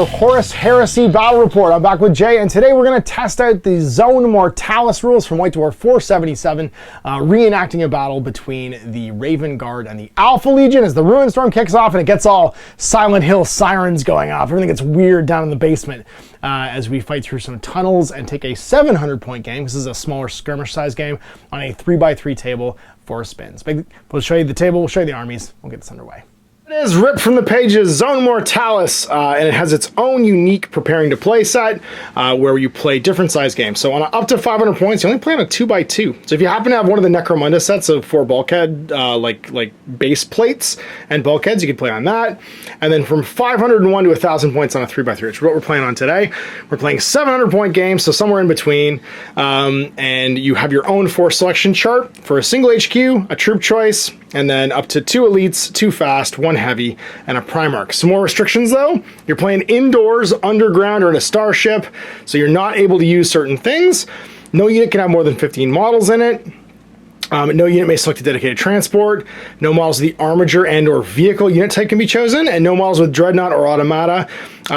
another Horus Heresy battle report. I'm back with Jay, and today we're going to test out the Zone Mortalis rules from White Dwarf 477, reenacting a battle between the Raven Guard and the Alpha Legion as the Ruin Storm kicks off and it gets all Silent Hill sirens going off. Everything gets weird down in the basement as we fight through some tunnels and take a 700-point game. This is a smaller skirmish size game on a 3x3 table, 4 spins. We'll show you the table, we'll show you the armies, we'll get this underway. It is ripped from the pages, Zone Mortalis, and it has its own unique preparing to play set where you play different size games. So on up to 500 points, you only play on a 2x2. So if you happen to have one of the Necromunda sets of 4 bulkhead like base plates and bulkheads, you can play on that. And then from 501 to 1,000 points on a 3x3, which is what we're playing on today. We're playing 700-point games, so somewhere in between. And you have your own force selection chart for a single HQ, a troop choice, and then up to 2 elites, 2 fast, 1 heavy, and a Primarch. Some more restrictions though. You're playing indoors, underground, or in a starship, so you're not able to use certain things. No unit can have more than 15 models in it. No unit may select a dedicated transport. No models of the armature and or vehicle unit type can be chosen, and no models with dreadnought or automata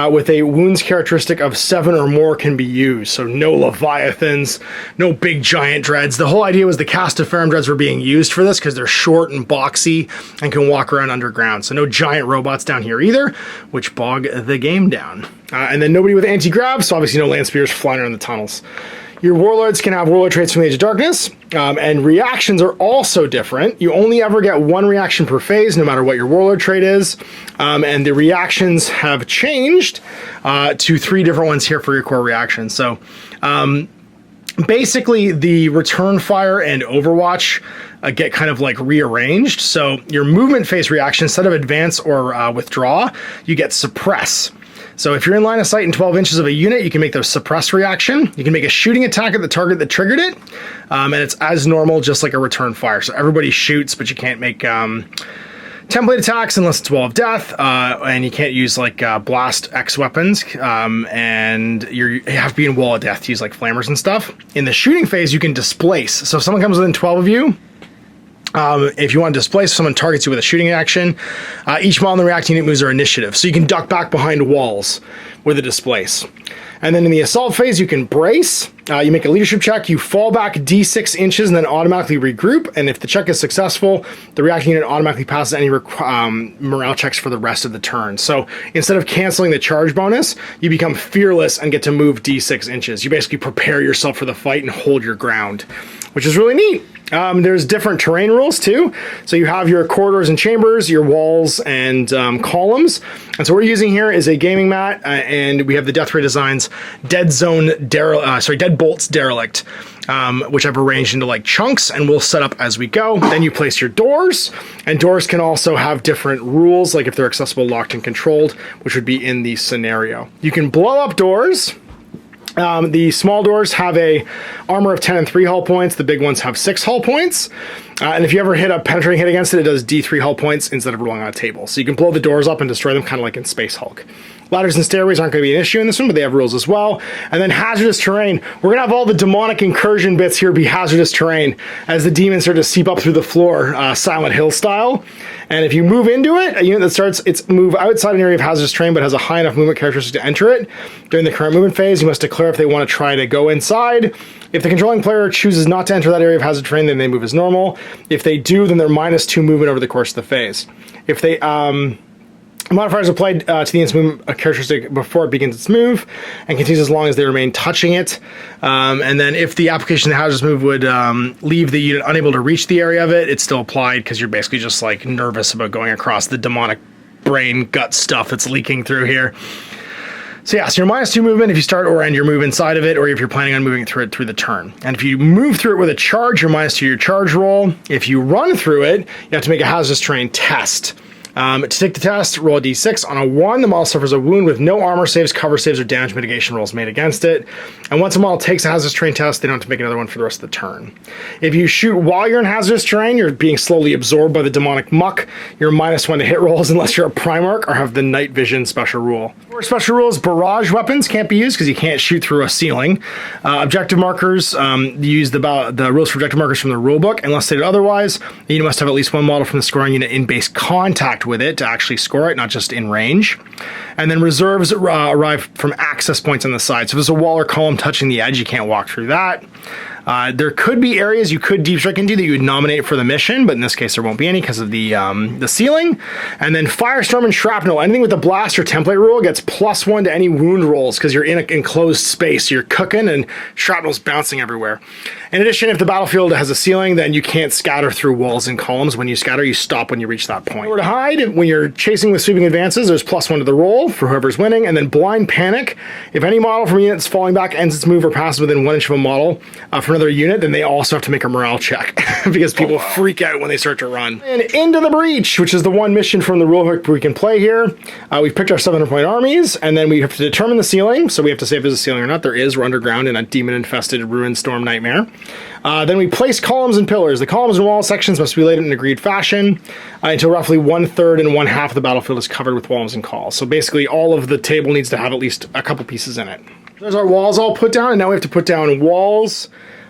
with a wounds characteristic of 7 or more can be used. So no Leviathans, no big giant dreads. The whole idea was the Castaferum dreads were being used for this because they're short and boxy and can walk around underground. So no giant robots down here either, which bog the game down. And then nobody with anti-grav, so obviously no land spears flying around the tunnels. Your warlords can have warlord traits from the Age of Darkness, and reactions are also different. You only ever get 1 reaction per phase, no matter what your warlord trait is, and the reactions have changed to 3 different ones here for your core reactions. So basically, the return fire and Overwatch get kind of like rearranged. So your movement phase reaction, instead of advance or withdraw, you get suppress. So if you're in line of sight in 12 inches of a unit, you can make the suppress reaction. You can make a shooting attack at the target that triggered it, and it's as normal, just like a return fire. So everybody shoots, but you can't make template attacks unless it's Wall of Death, and you can't use like blast X weapons, and you have to be in Wall of Death to use like flammers and stuff. In the shooting phase, you can displace. So if someone comes within 12 of you, if you want to displace, someone targets you with a shooting action, each model in the reacting unit moves their initiative. So you can duck back behind walls with a displace. And then in the assault phase, you can brace. You make a leadership check, you fall back D6 inches and then automatically regroup. And if the check is successful, the reacting unit automatically passes any morale checks for the rest of the turn. So instead of canceling the charge bonus, you become fearless and get to move D6 inches. You basically prepare yourself for the fight and hold your ground, which is really neat. There's different terrain rules too. So you have your corridors and chambers, your walls and columns. And so what we're using here is a gaming mat, and we have the Death Ray Designs Dead Bolts Derelict, which I've arranged into like chunks, and we'll set up as we go. Then you place your doors, and doors can also have different rules, like if they're accessible, locked, and controlled, which would be in the scenario. You can blow up doors. The small doors have a armor of 10 and 3 hull points. The big ones have 6 hull points. And if you ever hit a penetrating hit against it, it does D3 hull points instead of rolling on a table. So you can blow the doors up and destroy them, kind of like in Space Hulk. Ladders and stairways aren't going to be an issue in this one, but they have rules as well. And then hazardous terrain. We're going to have all the demonic incursion bits here be hazardous terrain as the demons start to seep up through the floor, Silent Hill style. And if you move into it, a unit that starts its move outside an area of hazardous terrain but has a high enough movement characteristic to enter it during the current movement phase, you must declare if they want to try to go inside. If the controlling player chooses not to enter that area of hazard terrain, then they move as normal. If they do, then they're -2 movement over the course of the phase. If they modifiers applied to the unit's movement characteristic before it begins its move and continues as long as they remain touching it. And then if the application of the hazardous move would leave the unit unable to reach the area of it, it's still applied because you're basically just like nervous about going across the demonic brain gut stuff that's leaking through here. So yeah, so you're -2 movement if you start or end your move inside of it, or if you're planning on moving through it through the turn. And if you move through it with a charge, you're -2 your charge roll. If you run through it, you have to make a hazardous terrain test. To take the test, roll a d6. On a 1, the model suffers a wound with no armor saves, cover saves, or damage mitigation rolls made against it. And once a model takes a hazardous terrain test, they don't have to make another one for the rest of the turn. If you shoot while you're in hazardous terrain, you're being slowly absorbed by the demonic muck. You're -1 to hit rolls unless you're a Primarch or have the night vision special rule. For special rules, barrage weapons can't be used because you can't shoot through a ceiling. Objective markers, use the rules for objective markers from the rulebook. Unless stated otherwise, the unit must have at least 1 model from the scoring unit in base contact interact with it to actually score it, not just in range. And then reserves arrive from access points on the side. So if there's a wall or column touching the edge, you can't walk through that. There could be areas you could deep strike into that you would nominate for the mission, but in this case there won't be any because of the ceiling. And then Firestorm and Shrapnel, anything with the blast or template rule gets +1 to any wound rolls because you're in an enclosed space. So you're cooking and shrapnel's bouncing everywhere. In addition, if the battlefield has a ceiling, then you can't scatter through walls and columns. When you scatter, you stop when you reach that point. Nowhere to hide, when you're chasing with sweeping advances, there's +1 to the roll for whoever's winning. And then Blind Panic, if any model from units falling back ends its move or passes within 1 inch of a model from another unit, then they also have to make a morale check because people freak out when they start to run. And Into the Breach, which is the one mission from the rulebook we can play here. We've picked our 700-point armies, and then we have to determine the ceiling. So we have to say if there's a ceiling or not. There is. We're underground in a demon-infested ruin storm nightmare. Then we place columns and pillars. The columns and wall sections must be laid in an agreed fashion until roughly 1/3 and 1/2 of the battlefield is covered with walls and calls. So basically all of the table needs to have at least a couple pieces in it. There's our walls all put down, and now we have to put down walls.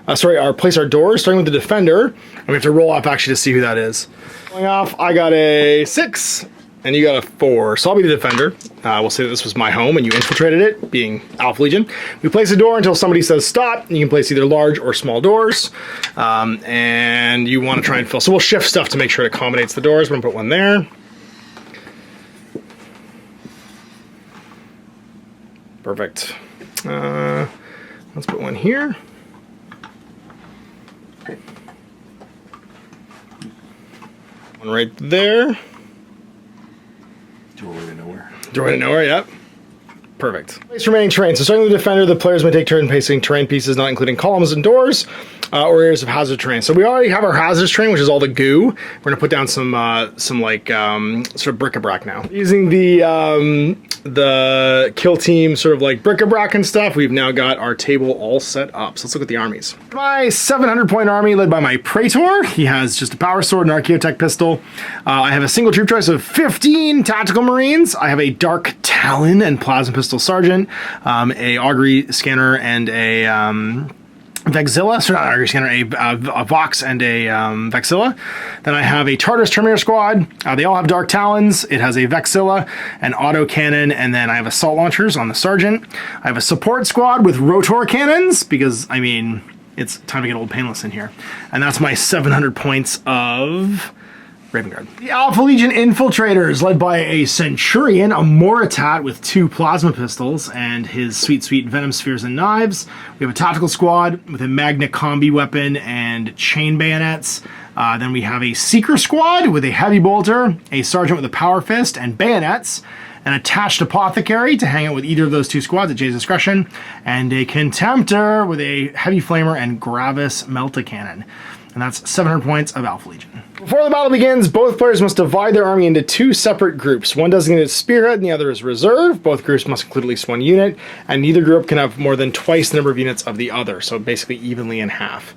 Place our doors, starting with the defender, and we have to roll off actually to see who that is. Going off, I got a 6, and you got a 4, so I'll be the defender. We'll say that this was my home, and you infiltrated it, being Alpha Legion. We place a door until somebody says stop, and you can place either large or small doors, and you want to try and fill. So we'll shift stuff to make sure it accommodates the doors. We're going to put one there. Perfect. Let's put one here. One right there. Doorway to nowhere. Doorway to nowhere, yep. Perfect. Place remaining terrain. So starting with the defender, the players may take turns placing terrain pieces, not including columns and doors, or areas of hazard terrain. So we already have our hazardous terrain, which is all the goo. We're gonna put down some like sort of bric-a-brac now. Using the kill team sort of like bric-a-brac and stuff, we've now got our table all set up. So let's look at the armies. My 700-point army led by my Praetor. He has just a power sword and Archaeotech pistol. I have a single troop choice of 15 tactical marines. I have a Dark Talon and plasma pistol sergeant, a augury scanner and a Vexilla, so not augury scanner, a Vox and a Vexilla. Then I have a Tartarus Terminator squad. They all have Dark Talons. It has a Vexilla, an auto cannon, and then I have assault launchers on the sergeant. I have a support squad with rotor cannons because, I mean, it's time to get old painless in here. And that's my 700 points of Raven Guard. The Alpha Legion Infiltrators, led by a Centurion, a Moritat with 2 plasma pistols, and his sweet Venom Spheres and Knives. We have a Tactical Squad with a Magna Combi weapon and chain bayonets. Then we have a Seeker Squad with a Heavy Bolter, a Sergeant with a Power Fist and bayonets, an attached Apothecary to hang out with either of those 2 squads at Jay's discretion, and a Contemptor with a Heavy Flamer and Gravis Melta-Cannon. And that's 700 points of Alpha Legion. Before the battle begins, both players must divide their army into 2 separate groups. One designated Spearhead and the other is Reserve. Both groups must include at least 1 unit, and neither group can have more than twice the number of units of the other, so basically evenly in half.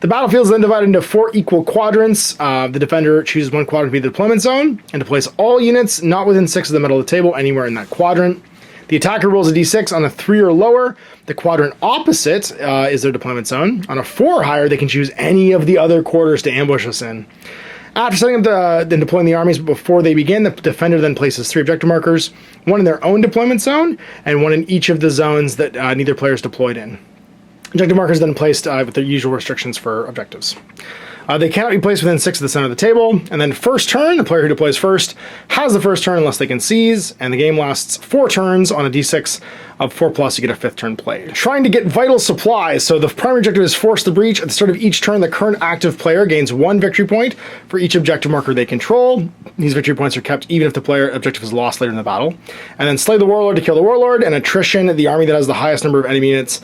The battlefield is then divided into 4 equal quadrants. The defender chooses 1 quadrant to be the deployment zone, and to place all units not within 6 of the middle of the table anywhere in that quadrant. The attacker rolls a d6 on a 3 or lower. The quadrant opposite is their deployment zone. On a 4 or higher, they can choose any of the other quarters to ambush us in. After setting up then deploying the armies before they begin, the defender then places 3 objective markers, 1 in their own deployment zone, and 1 in each of the zones that neither player is deployed in. Objective markers then placed with their usual restrictions for objectives. They cannot be placed within 6 of the center of the table. And then first turn, the player who deploys first has the first turn unless they can seize, and the game lasts 4 turns. On a d6 of 4+, you get a 5th turn played. Trying to get vital supplies. So the primary objective is force the breach. At the start of each turn, the current active player gains 1 victory point for each objective marker they control. These victory points are kept even if the player objective is lost later in the battle. And then slay the warlord to kill the warlord, and attrition, the army that has the highest number of enemy units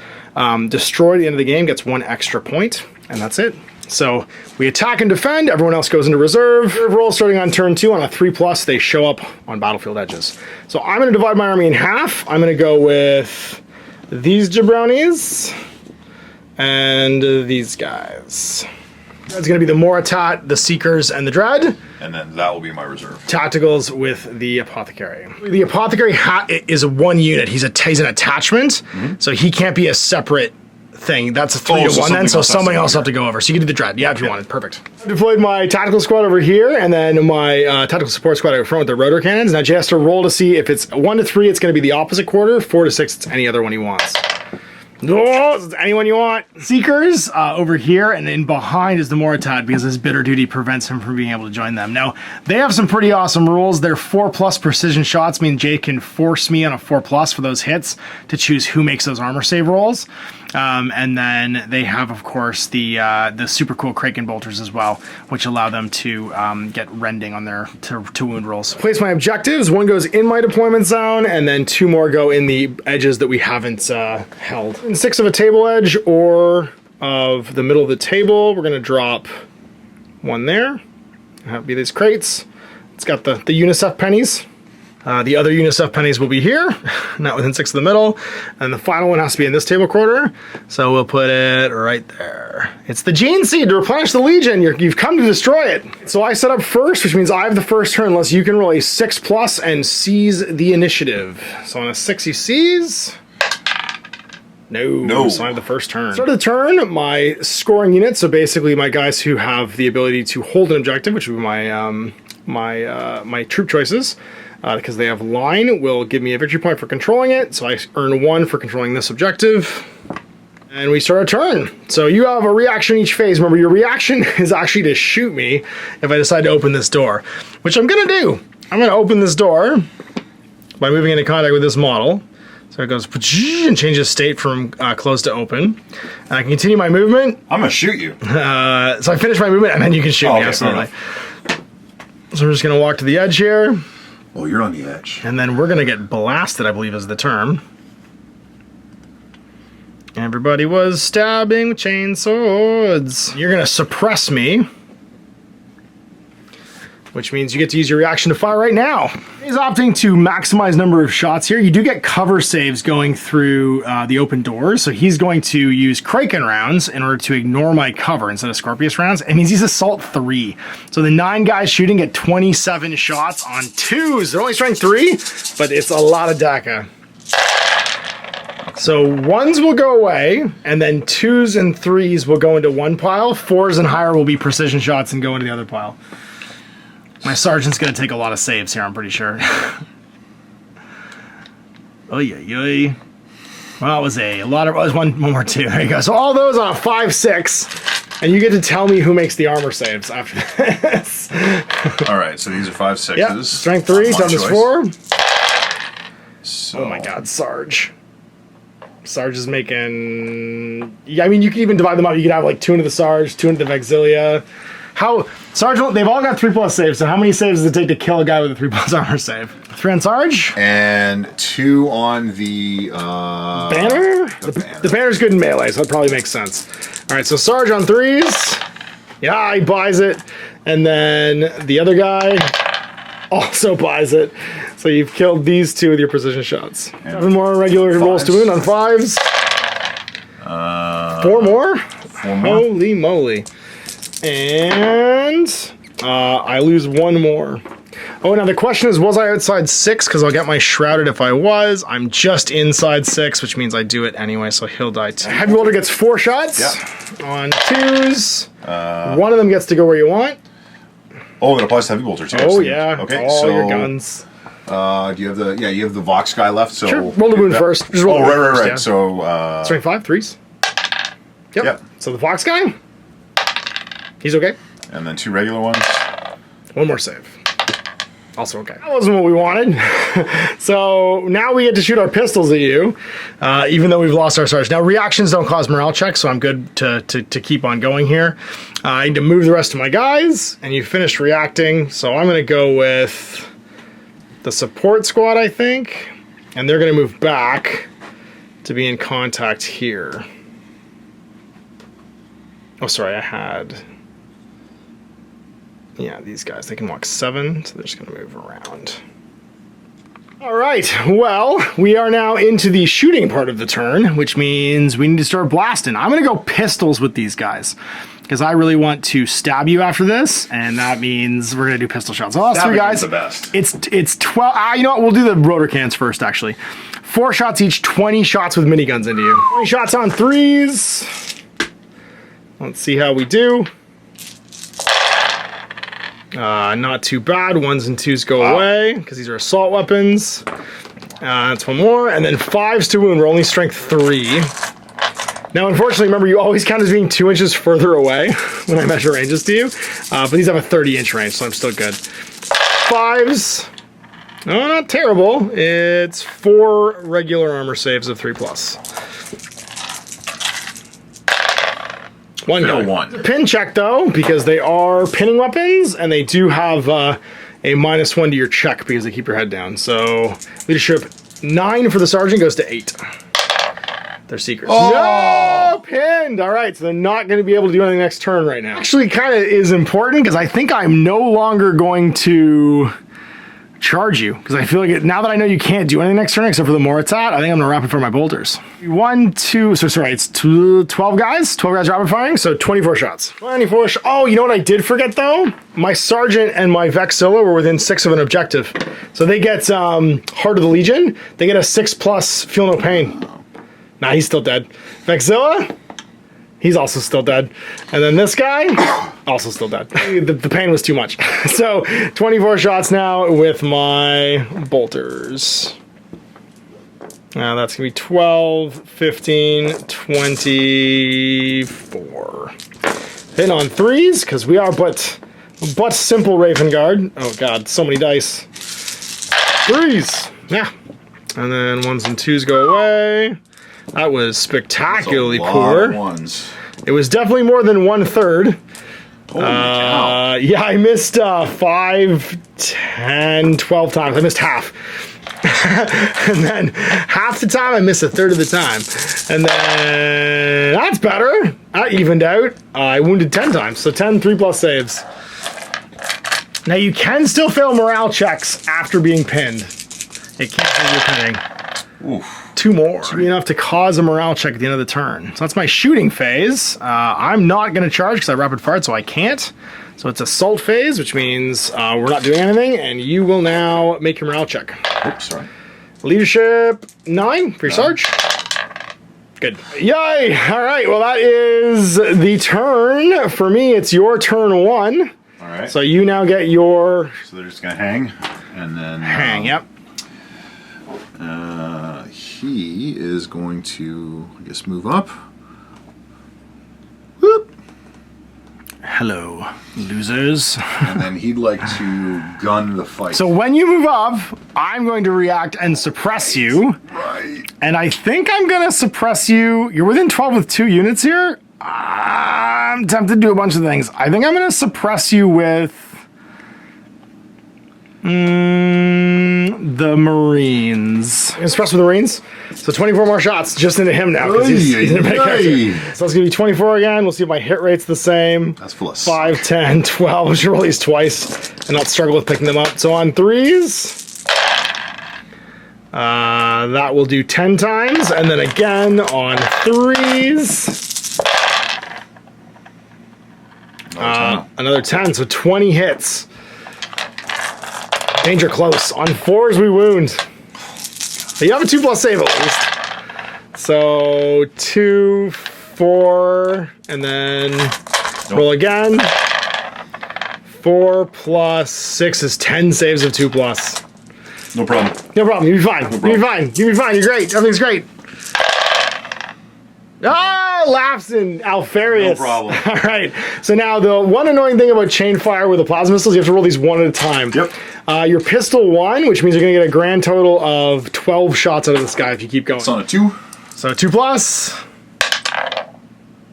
destroyed at the end of the game gets 1 extra point, and that's it. So we attack and defend, everyone else goes into reserve. Reserve roll starting on turn 2 on a 3+, they show up on battlefield edges. So I'm going to divide my army in half. I'm going to go with these jabronis and these guys. That's going to be the Moritat, the Seekers, and the Dread. And then that will be my reserve. Tacticals with the Apothecary. The Apothecary is 1 unit. He's an attachment, so he can't be a separate thing. That's a 3-to-1 then, so somebody else will have to go over. So you can do the dread, if you wanted. Perfect. I deployed my tactical squad over here, and then my tactical support squad over front with the rotor cannons. Now Jay has to roll to see if it's 1 to 3, it's going to be the opposite quarter. 4 to 6, it's any other one he wants. Oh, anyone you want. Seekers over here, and then behind is the Mortalis because his bitter duty prevents him from being able to join them. Now, they have some pretty awesome rules. Their 4+ precision shots mean Jay can force me on a 4+ for those hits to choose who makes those armor save rolls. And then they have, of course, the super cool Kraken bolters as well, which allow them to get rending on their to wound rolls. Place my objectives. 1 goes in my deployment zone, and then 2 more go in the edges that we haven't held. In 6 of a table edge or of the middle of the table, we're going to drop 1 there. Have be these crates. It's got the UNICEF pennies. The other UNICEF pennies will be here, not within 6 of the middle. And the final one has to be in this table quarter. So we'll put it right there. It's the Gene Seed to replenish the Legion. You've come to destroy it. So I set up first, which means I have the first turn unless you can roll a 6+ and seize the initiative. So on a 6 he sees. No. So I have the first turn. Start of the turn, my scoring unit, so basically my guys who have the ability to hold an objective, which would be my troop choices, because they have line, will give me a victory point for controlling it. So I earn 1 for controlling this objective. And we start a turn. So you have a reaction each phase. Remember, your reaction is actually to shoot me if I decide to open this door, which I'm going to do. I'm going to open this door by moving into contact with this model. So it goes and changes state from closed to open. And I can continue my movement. I'm going to shoot you. So I finish my movement, and then you can shoot me, absolutely. So we're just going to walk to the edge here. Oh, you're on the edge. And then we're going to get blasted, I believe is the term. Everybody was stabbing with chain swords. You're going to suppress me, which means you get to use your reaction to fire right now. He's opting to maximize number of shots here. You do get cover saves going through the open doors, so he's going to use Kraken rounds in order to ignore my cover instead of Scorpius rounds. It means he's Assault 3. So the 9 guys shooting get 27 shots on 2s. They're only strength 3, but it's a lot of DACA. So 1s will go away, and then 2s and 3s will go into one pile. 4s and higher will be precision shots and go into the other pile. My sergeant's going to take a lot of saves here, I'm pretty sure. Oy. Well, it was a lot of... It was one more, 2. There you go. So all those on a 5-6, and you get to tell me who makes the armor saves after this. All right, so these are 5-6s. Yep. Strength 3, toughness 4. So. Oh my god, Sarge. Sarge is making... Yeah, I mean, you can even divide them up. You could have like 2 into the Sarge, 2 into the Vexilia. How... Sarge, they've all got 3+ saves, so how many saves does it take to kill a guy with a 3+ armor save? 3 on Sarge? And 2 on the... Banner? The banner's good in melee, so that probably makes sense. Alright, so Sarge on 3s. Yeah, he buys it. And then the other guy also buys it. So you've killed these 2 with your precision shots. And 7 more regular rolls to wound on 5s. 4 more? 4 more. Holy moly. And I lose 1 more. Oh, now the question is, was I outside 6? Because I'll get my shrouded if I was. I'm just inside 6, which means I do it anyway, so he'll die too. Heavy bolter gets 4 shots on 2s. 1 of them gets to go where you want. Oh, it applies to heavy bolter too. Oh yeah. Okay, all so your guns. Do you have the you have the Vox guy left? So sure. Roll the wound first. Just roll right. Yeah. So strength 5, 3s. Yep. So the Vox guy. He's okay. And then 2 regular ones. 1 more save. Also okay. That wasn't what we wanted. So now we get to shoot our pistols at you, even though we've lost our Sarge. Now reactions don't cause morale checks, so I'm good to keep on going here. I need to move the rest of my guys, and you finished reacting, so I'm going to go with the support squad, I think, and they're going to move back to be in contact here. Oh, sorry, I had... Yeah, these guys, they can walk 7, so they're just going to move around. All right, well, we are now into the shooting part of the turn, which means we need to start blasting. I'm going to go pistols with these guys, because I really want to stab you after this, and that means we're going to do pistol shots. So all 3 guys, the best. It's 12. You know what? We'll do the rotor cannons first, actually. 4 shots each, 20 shots with miniguns into you. 20 shots on 3s. Let's see how we do. Not too bad. 1s and 2s go away because these are assault weapons. That's 1 more. And then 5s to wound. We're only strength 3. Now, unfortunately, remember, you always count as being 2 inches further away when I measure ranges to you. But these have a 30-inch range, so I'm still good. 5s. Oh, not terrible. It's 4 regular armor saves of 3+. 1 Fail guy. 1. Pin check, though, because they are pinning weapons, and they do have a -1 to your check because they keep your head down. So, leadership 9 for the sergeant goes to 8. They're secrets. Oh! No! Pinned! Alright, so they're not going to be able to do anything next turn right now. Actually, kind of is important, because I think I'm no longer going to charge you, because I feel like now that I know you can't do anything next turn except for the Mortalis, I think I'm going to rapid fire my bolters. 1, 2, so sorry, it's 12 guys? 12 guys rapid firing, so 24 shots. 24 Oh, you know what I did forget, though? My sergeant and my Vexilla were within 6 of an objective. So they get Heart of the Legion. They get a 6+ Feel No Pain. Nah, he's still dead. Vexilla, he's also still dead. And then this guy, also still dead. The pain was too much. So, 24 shots now with my bolters. Now that's going to be 12, 15, 24. Hit on 3s, because we are but simple Raven Guard. Oh god, so many dice. 3s! Yeah. And then 1s and 2s go away. That was spectacularly poor. Ones. It was definitely more than 1/3. Holy cow. Yeah, I missed 5, 10, 12 times. I missed half. And then half the time, I missed 1/3 of the time. And then that's better. That evened out. I wounded 10 times, so 10 3+ saves. Now you can still fail morale checks after being pinned. It cancels your pinning. Oof. 2 more. Should be enough to cause a morale check at the end of the turn. So that's my shooting phase. I'm not going to charge because I rapid fired, so I can't. So it's assault phase, which means we're not doing anything, and you will now make your morale check. Oops, sorry. Leadership 9 for your Sarge. Good. Yay! All right, well, that is the turn. For me, it's your turn 1. All right. So you now get your... So they're just going to hang, and then... hang, yep. He is going to, I guess, move up. Whoop. Hello, losers. And then he'd like to gun the fight. So when you move up, I'm going to react and suppress you. Right. And I think I'm going to suppress you. You're within 12 with 2 units here. I'm tempted to do a bunch of things. I think I'm going to suppress you with... the Marines. I'm going to suppress with the Marines. So 24 more shots just into him now. Because he's in a big character. So that's going to be 24 again. We'll see if my hit rate's the same. That's plus. 5, 10, 12. I should roll these twice and not struggle with picking them up. So on 3s, that will do 10 times. And then again on 3s, another 10. So 20 hits. Danger close. On 4s, we wound. You have a 2+ save at least. So 2, 4, and then roll again. 4 + 6 is 10 saves of 2+. No problem. No problem. You'll be fine. You'll be fine. You'll be fine. You're great. Everything's great. Ah, laughs in Alfarius. No problem. All right. So now the one annoying thing about chain fire with the plasma missiles, you have to roll these one at a time. Yep. Your pistol 1, which means you're going to get a grand total of 12 shots out of this guy if you keep going. It's on a 2. So 2+.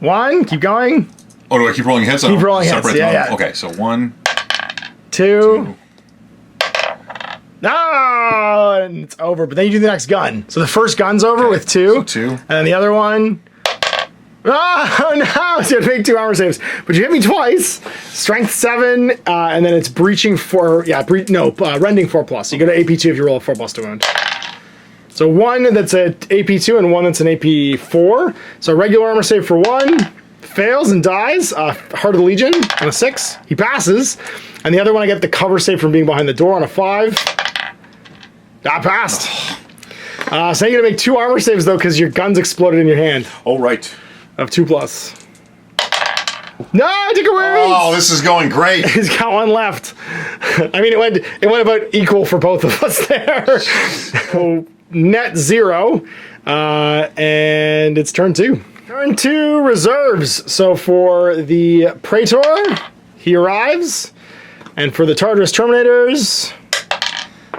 1. Keep going. Oh, do I keep rolling hits? Keep rolling hits. Yeah. Okay, so 1, 2. No, and it's over. But then you do the next gun. So the first gun's over with 2. So 2. And then the other one. Oh no! So you have to make 2 armor saves, but you hit me twice. Strength 7, and then it's breaching 4. Yeah, rending 4+. So you go to AP2 if you roll a 4+ to wound. So 1 that's an AP2 and 1 that's an AP4. So regular armor save for 1 fails and dies. Heart of the Legion on a 6. He passes, and the other one I get the cover save from being behind the door on a 5. That passed. So you're gonna make 2 armor saves though, because your guns exploded in your hand. Oh, right. Of 2+. No, I took a wound. Oh, this is going great. He's got 1 left. I mean, it went about equal for both of us there. So net 0, and it's turn 2. Turn 2 reserves. So for the Praetor, he arrives, and for the Tartarus Terminators,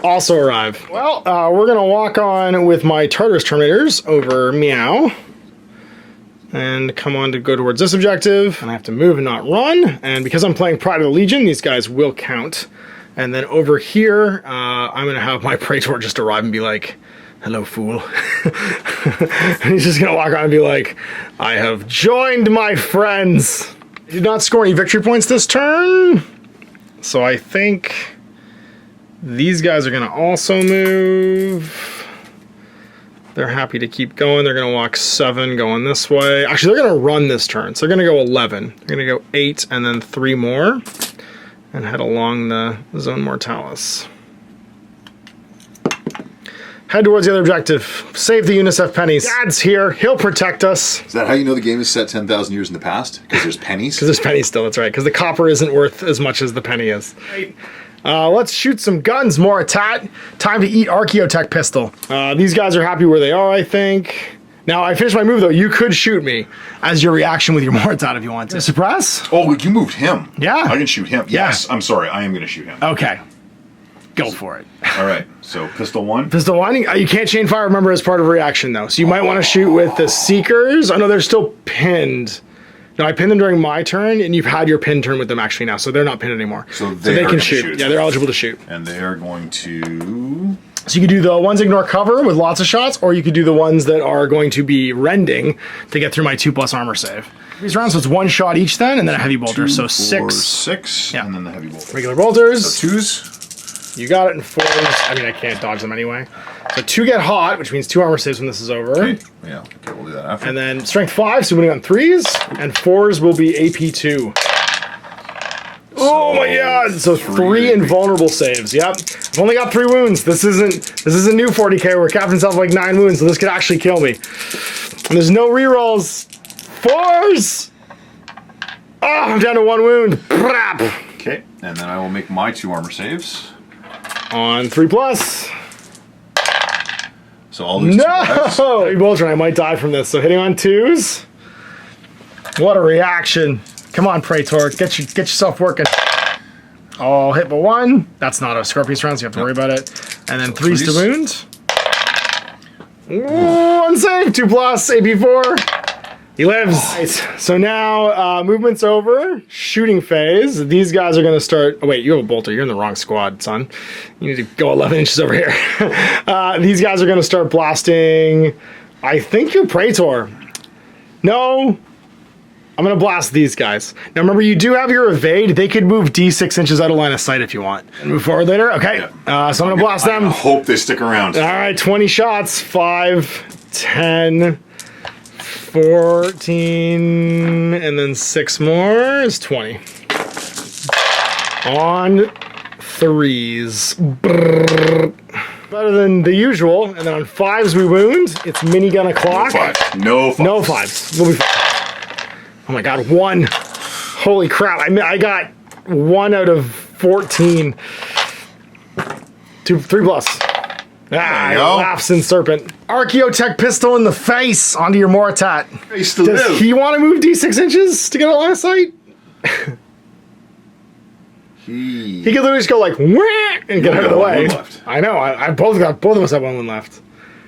also arrive. Well, we're gonna walk on with my Tartarus Terminators over Meow. And come on to go towards this objective, and I have to move and not run. And because I'm playing Pride of the Legion, these guys will count. And then over here, I'm gonna have my Praetor just arrive and be like, hello, fool. And he's just gonna walk on and be like, I have joined my friends. I did not score any victory points this turn. So I think these guys are gonna also move. They're happy to keep going. They're going to walk 7 going this way. Actually, they're going to run this turn. So they're going to go 11. They're going to go 8 and then 3 more. And head along the Zone Mortalis. Head towards the other objective. Save the UNICEF pennies. Dad's here. He'll protect us. Is that how you know the game is set 10,000 years in the past? Because there's pennies? Because there's pennies still, that's right. Because the copper isn't worth as much as the penny is. Right. Let's shoot some guns, Mortat. Time to eat Archaeotech Pistol. These guys are happy where they are, I think. Now, I finished my move, though. You could shoot me as your reaction with your Mortat if you want to. Suppress? Oh, you moved him. Yeah. I can shoot him. Yes, I'm sorry. I am going to shoot him. Okay. Go for it. All right. So, pistol 1. Pistol 1. You can't chain fire, remember, as part of reaction, though. So you might want to shoot with the Seekers. Oh, no, they're still pinned. No, I pinned them during my turn, and you've had your pin turn with them actually now, so they're not pinned anymore. So they can shoot. Yeah, they're eligible to shoot. And they are going to... So you could do the ones ignore cover with lots of shots, or you could do the ones that are going to be rending to get through my 2+ armor save. These rounds, so it's 1 shot each then, and then a heavy bolter. 2, so 4, 6. 6, Yeah. and then the heavy bolter. Regular bolters. So 2s. You got it in 4s. I mean, I can't dodge them anyway. So 2 get hot, which means 2 armor saves when this is over. Okay. Yeah, okay, we'll do that after. And then strength 5, so winning on 3s, and 4s will be AP 2. Oh my god! So 3 invulnerable saves. Yep. I've only got 3 wounds. This isn't new 40k where Captain's have like 9 wounds, so this could actually kill me. And there's no rerolls. 4s! Oh, I'm down to 1 wound. Okay, and then I will make my 2 armor saves. On 3+. So I'll lose 2 lives. No! Bolter, I might die from this. So hitting on 2s. What a reaction. Come on, Praetor. Get yourself working. Oh, hit by 1. That's not a Scorpius round, so you have to worry about it. And then 3s to wound. Ooh, unsaved. 2+, AP4. He lives. Nice. So now, movement's over. Shooting phase. These guys are going to start... Oh, wait, you have a bolter. You're in the wrong squad, son. You need to go 11 inches over here. These guys are going to start blasting... I think you're Praetor. No. I'm going to blast these guys. Now, remember, you do have your evade. They could move D6 inches out of line of sight if you want. And move forward later? Okay. Yeah. So I'm going to blast them. I hope they stick around. All right, 20 shots. 5, 10... 14, and then 6 more is 20. On 3s. Brrr. Better than the usual. And then on 5s we wound. It's minigun o'clock. No 5s. No 5s. We'll be fine. Oh my god, 1. Holy crap. I got 1 out of 14. 3+. Ah, laughs in Serpent. Archaeotech Pistol in the face onto your Mortat. Does he want to move D6 inches to get a line of sight? He could literally just go like, wah, and get out of the way. I know. Both of us have 1 wound left.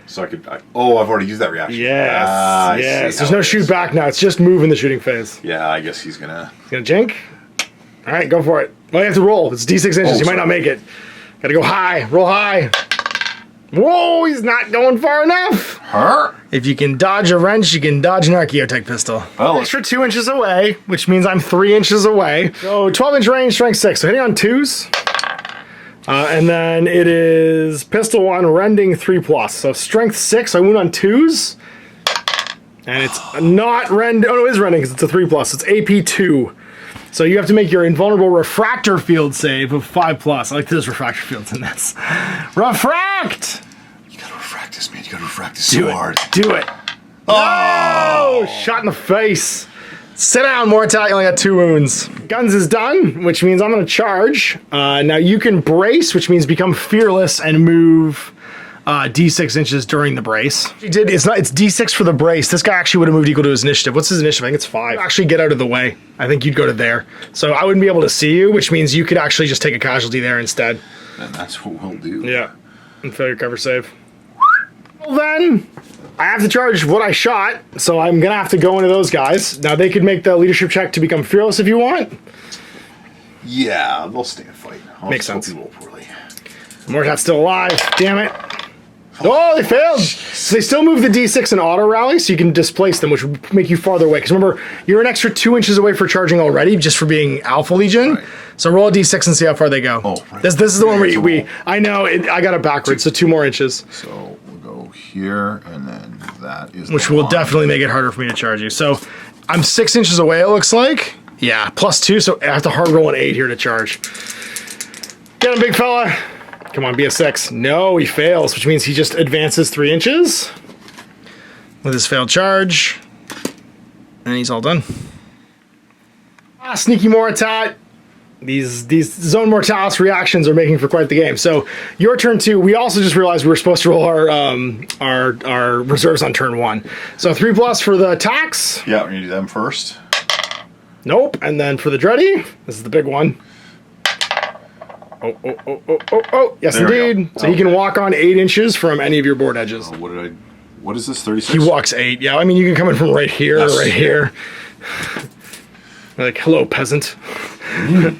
So I could. Oh, I've already used that reaction. Yes. Yes. There's no shoot back now. It's just move in the shooting phase. Yeah, I guess he's gonna. He's gonna jink. All right, go for it. Well, you have to roll. It's D6 inches. You might not make it. Got to go high. Roll high. Whoa, he's not going far enough. If you can dodge a wrench, you can dodge an Archaeotech Pistol. Well, extra 2 inches away, which means I'm 3 inches away. So 12-inch range, strength 6. So hitting on 2s. And then it is pistol 1, rending 3+. So strength 6, I wound on 2s. And it's not rending. Oh, no, it is rending because it's a 3+. It's AP 2. So you have to make your invulnerable refractor field save of 5+. I like those refractor fields in this. Refract! You gotta refract this, man. You frack, this is so hard. Do it. Oh! Shot in the face. Sit down, Mortat. You only got 2 wounds. Guns is done, which means I'm going to charge. Now you can brace, which means become fearless and move D6 inches during the brace. He did. It's D6 for the brace. This guy actually would have moved equal to his initiative. What's his initiative? I think it's 5. Actually, get out of the way. I think you'd go to there. So I wouldn't be able to see you, which means you could actually just take a casualty there instead. And that's what we'll do. Yeah. And failure cover save. Well then, I have to charge what I shot, so I'm gonna have to go into those guys. Now they could make the leadership check to become fearless if you want. Yeah, they'll stay and fight. Makes sense. Roll poorly. Mortat's still alive. Damn it. Oh, they failed. So they still move the D6 in auto rally, so you can displace them, which would make you farther away. Because remember, you're an extra 2 inches away for charging already, just for being Alpha Legion. Right. So roll a D6 and see how far they go. Oh, right. This is the one where we I know, I got it backwards, so 2 more inches. So we'll go here, and then that is which will definitely make it harder for me to charge you. So I'm 6 inches away, it looks like. Yeah, +2, so I have to hard roll an 8 here to charge. Get him, big fella. Come on, be a 6. No, he fails, which means he just advances 3 inches with his failed charge. And he's all done. Sneaky Mortat. These Zone Mortalis reactions are making for quite the game. So your turn 2. We also just realized we were supposed to roll our reserves on turn 1. So 3+ for the attacks. Yeah, we're gonna do them first. Nope. And then for the Dreddy, this is the big one. Oh. Yes, there indeed. So he can walk on 8 inches from any of your board edges. What is this, 36? He walks 8. Yeah, I mean, you can come in from right here or right here. Like, hello, peasant.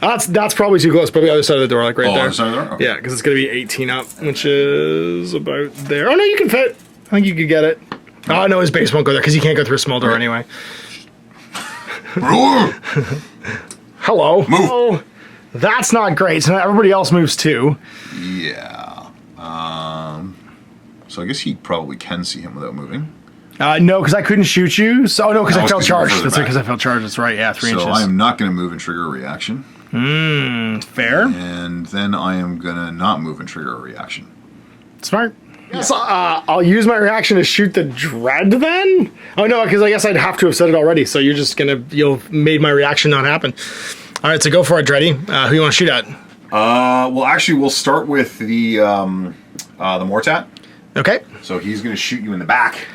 That's probably too close. Probably the other side of the door, like right there. Other side of the door? Okay. Yeah, because it's going to be 18 up, which is about there. Oh, no, you can fit. I think you could get it. Oh, no, his base won't go there because he can't go through a small door anyway. Hello. Move. Oh, that's not great. So now everybody else moves too. Yeah. So I guess he probably can see him without moving. No, because I couldn't shoot you. So no, because I felt charged. That's right, because I felt charged. That's right. Yeah, 3 inches. So I am not going to move and trigger a reaction. Fair. And then I am going to not move and trigger a reaction. Smart. Yeah. So, I'll use my reaction to shoot the dread then? Oh no, because I guess I'd have to have said it already. So you'll made my reaction not happen. All right, so go for it, Dreddy. Who you want to shoot at? Well, actually, we'll start with the Mortat. Okay. So he's going to shoot you in the back.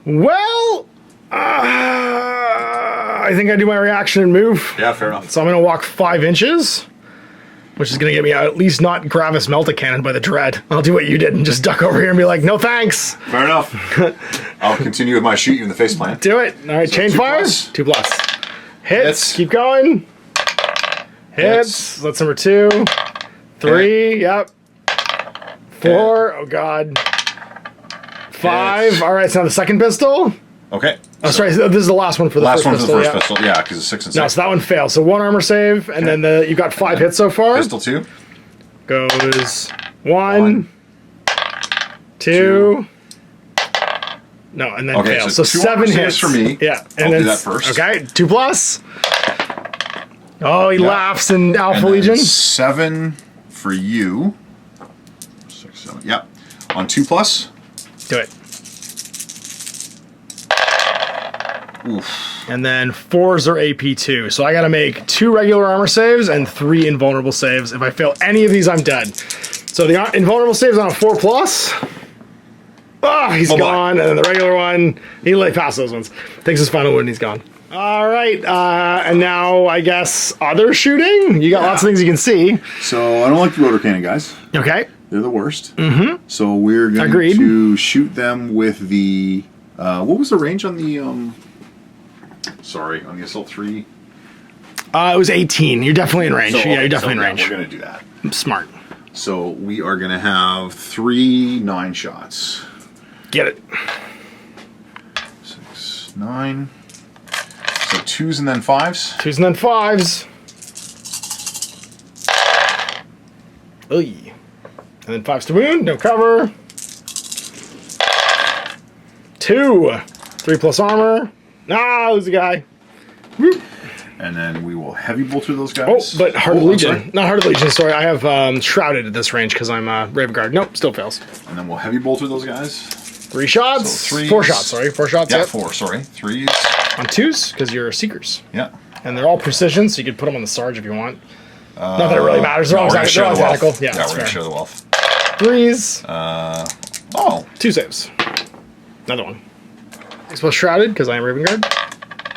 Well, I think I do my reaction and move. Yeah, fair enough. So I'm going to walk 5 inches, which is going to get me at least not Gravis Melta-Cannon by the dread. I'll do what you did and just duck over here and be like, no thanks. Fair enough. I'll continue with my shoot you in the face plan. Do it. All right, so chain fire. 2+. Hits. Keep going. Hits. That's number 2. 3. Yep. 4. Oh, God. 5. Hits. All right, so now the second pistol. Okay. Oh, sorry. This is the last one for the first pistol. Last one for the first pistol. Yeah, because it's 6 and 6. No, so that one fails. So 1 armor save, and then you got 5 hits so far. Pistol 2. Goes 1, 2. No, and then fails. So 7 hits for me. Yeah, and I'll do that first. Okay, 2+. Oh, he laughs in Alpha Legion. 7 for you. 6, 7. Yep. On 2+. Do it. Oof. And then 4s are AP2. So I got to make 2 regular armor saves and 3 invulnerable saves. If I fail any of these, I'm dead. So the invulnerable saves on a 4+. Oh, he's gone. And then the regular one, he like passed those ones. Takes his final wound, he's gone. All right. And now I guess other shooting. You got lots of things you can see. So I don't like the rotor cannon guys. Okay. They're the worst. Mm-hmm. So we're going to shoot them with the... what was the range on the... on the Assault 3? It was 18. You're definitely in range. So, yeah, you're definitely in range. We're going to do that. Smart. So we are going to have 3 9 shots. Get it. 6, 9. So 2s and then 5s? 2s and then 5s. Oy. And then 5s to wound. No cover. 2. 3+ armor. Lose the guy. Woo. And then we will heavy bolt through those guys. Oh, but Heart of Legion. Not Heart of Legion, sorry. I have Shrouded at this range because I'm Raven Guard. Nope, still fails. And then we'll heavy bolt through those guys. 3 shots. So 4 shots, sorry. 4 shots, Yeah, yep. 4, sorry. 3s. On 2s, because you're seekers. Yeah. And they're all precision, so you could put them on the Sarge if you want. Not that it really matters. They're all tactical. Yeah, we're going to share the wealth. 3s. Oh. 2 saves. Another one. Exposed Shrouded, because I am Raven Guard.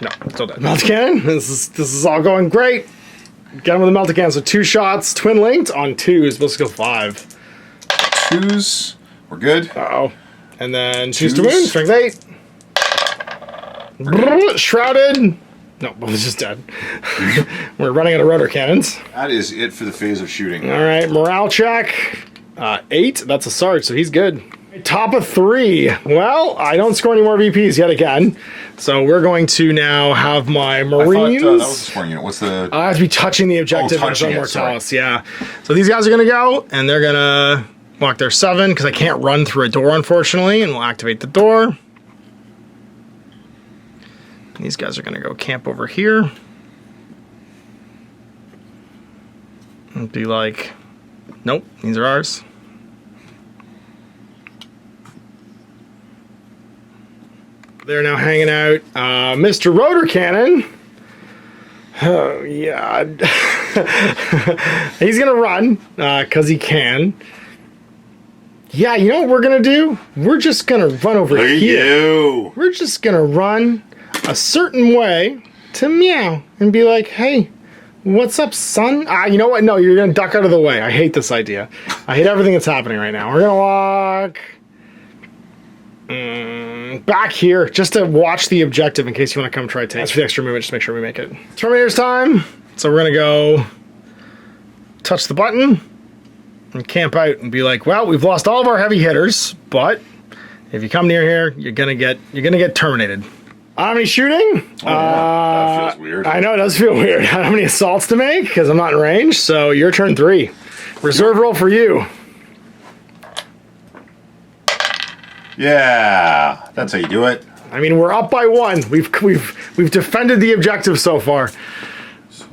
No, still dead. Melt Cannon. This is all going great. Get him with the Melt Cannon. So 2 shots, twin linked on 2s. Let's go 5. 2s. We're good. Uh-oh. And then 2s to wound. Strength 8. Shrouded. No, both is just dead. We're running out of rotor cannons. That is it for the phase of shooting. All right, morale check. 8. That's a Sarge, so he's good. Top of 3. Well, I don't score any more VPs yet again. So we're going to now have my Marines. I thought that was a scoring unit. What's the... I have to be touching the objective on Zone Mortalis, yeah. So these guys are going to go, and they're going to walk their 7, because I can't run through a door, unfortunately, and we'll activate the door. These guys are going to go camp over here. And be like, nope, these are ours. They're now hanging out. Mr. Rotor Cannon. Oh, yeah. He's going to run, because he can. Yeah, you know what we're going to do? We're just going to run over here. You. We're just going to run a certain way to meow and be like, hey, what's up, son? You know what? No, you're going to duck out of the way. I hate this idea. I hate everything that's happening right now. We're going to walk back here just to watch the objective in case you want to come try to take. That's for the extra movement, just to make sure we make it. Terminator's time. So we're going to go touch the button and camp out and be like, well, we've lost all of our heavy hitters, but if you come near here, you're going to get terminated. I don't have any shooting. Oh, yeah. That feels weird. I know, it does feel weird. I don't have any assaults to make because I'm not in range, so your turn 3. Reserve roll for you. Yeah, that's how you do it. I mean, we're up by 1. We've defended the objective so far. So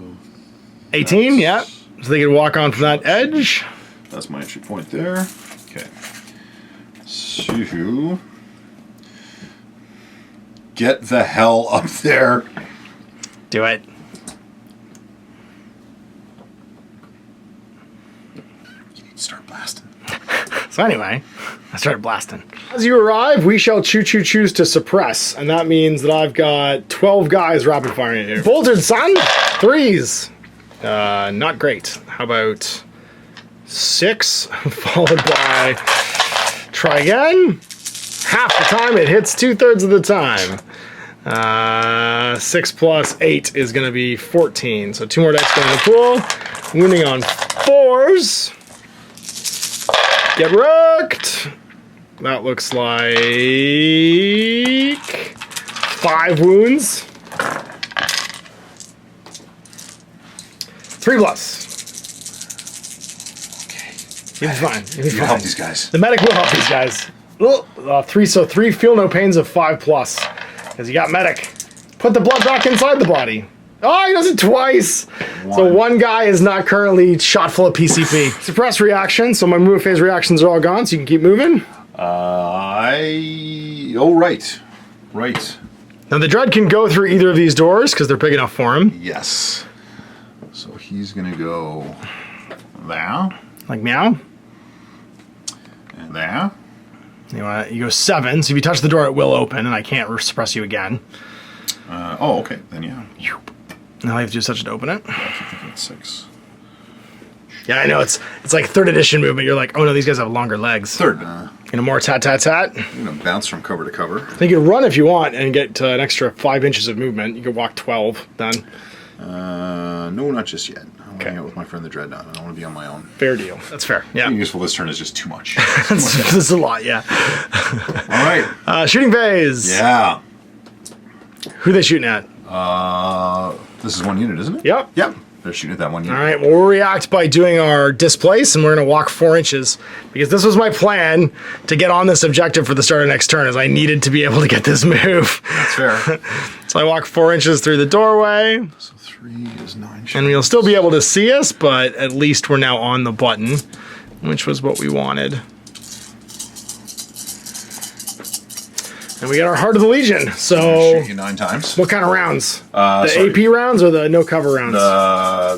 18, yeah. So they can walk on from that edge. That's my entry point there. Okay. So get the hell up there. Do it. You need to start blasting. So anyway, I started blasting. As you arrive, we shall choose to suppress. And that means that I've got 12 guys rapid firing at you. Bolted, son! 3s. Not great. How about 6, followed by... Try again. Half the time, it hits 2/3 of the time. 6 plus 8 is going to be 14. So 2 more dice go in the pool. Wounding on 4s. Get wrecked. That looks like 5 wounds. 3 plus. You'll be fine. You'll be fine. Help these guys. The medic will help these guys. 3, so 3 feel no pains of 5 plus. Because you got medic. Put the blood back inside the body. Oh, he does it twice. So 1 guy is not currently shot full of PCP. Suppress reaction, so my move phase reactions are all gone, so you can keep moving. Oh, right. Right. Now the Dread can go through either of these doors because they're big enough for him. Yes. So he's going to go there. Like meow. And there. You go 7, so if you touch the door, it will open, and I can't suppress you again. Oh, okay. Then yeah. Now I have to do such to open it. I keep thinking it's 6. Yeah, I know. It's like 3rd edition movement. You're like, oh no, these guys have longer legs. 3rd. More tat. I'm going to bounce from cover to cover. You can run if you want and get an extra 5 inches of movement. You can walk 12 then. No, not just yet. I'm hanging out with my friend the Dreadnought. I don't want to be on my own. Fair deal. That's fair. Yeah. Being useful this turn is just too much. This is a lot, yeah. All right. Shooting phase. Yeah. Who are they shooting at? This is 1 unit, isn't it? Yep. Yep. They're shooting at that 1 unit. All right, well, we'll react by doing our displace, and we're going to walk 4 inches, because this was my plan to get on this objective for the start of next turn, is I needed to be able to get this move. That's fair. So I walk 4 inches through the doorway. So 3 is 9 shots. And we'll still be able to see us, but at least we're now on the button, which was what we wanted. And we got our Heart of the Legion. So shoot you 9 times. what kind of rounds? The AP rounds or the no cover rounds?